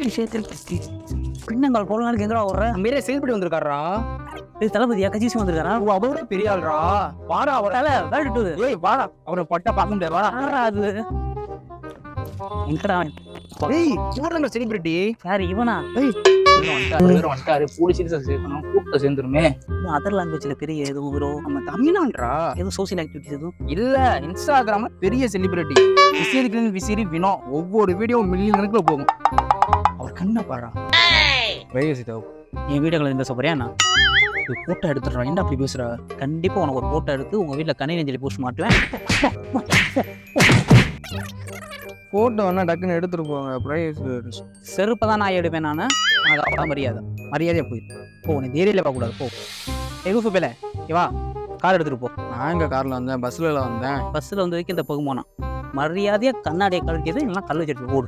விஷயத்தில் பின்னங்கால் போல நாளைக்கு எங்கடா வர்ற? மேலே செயல்படி வந்திருக்காரா? இது தளபதியா கஜிசி வந்திருக்காரா? அவரோட பெரிய ஆள்ரா. வாடா அவர. வேட்டு ஏய் வாடா, அவரை பட்டா பார்க்க முடியாது. வாடா. அது எங்கடா? ஏய் இவர்தான் செலிபிரிட்டி. யாரு இவனா? ஏய் வந்துட்டாரு. போலீஸ் சேர்க்கணும், கூட்ட சேர்ந்துருமே. அதர் லாங்குவேஜ்ல பெரிய எதுவும் ப்ரோ? நம்ம தமிழ்நாடுறா. எதுவும் சோசியல் ஆக்டிவிட்டிஸ் எதுவும் இல்ல, இன்ஸ்டாகிராம்ல பெரிய செலிபிரிட்டி. விசிறி வினோ ஒவ்வொரு வீடியோ மில்லியன் கணக்குல போகும். அவர் கண்ணை பாரா. என் வீடியோக்களை இந்த சொல்றியா? நான் போட்டோ எடுத்துடுறான். என்ன அப்படி பேசுற? கண்டிப்பா உனக்கு ஒரு போட்டோ எடுத்து உங்க வீட்டுல கண்ணை நெஞ்சலி போஸ்ட் மாட்டுவேன். போட்டோ வேணா டக்குன்னு எடுத்துட்டு போங்க. செருப்பை தான் நான் எடுப்பேன். நான் அவ்வளோ மரியாதையா போயிரு. போ, நீ தைரியல பார்க்க கூடாது. போ எகு சுப்பேல வா, கார் எடுத்துட்டு போ. நான் எங்க கார்ல வந்தேன், பஸ்ல வந்தேன். பஸ்ல வந்து இந்த பகுமானம் மரியாதையா கண்ணாடியை கழட்டியது இல்லைன்னா கல் வச்சுட்டு ஓடு.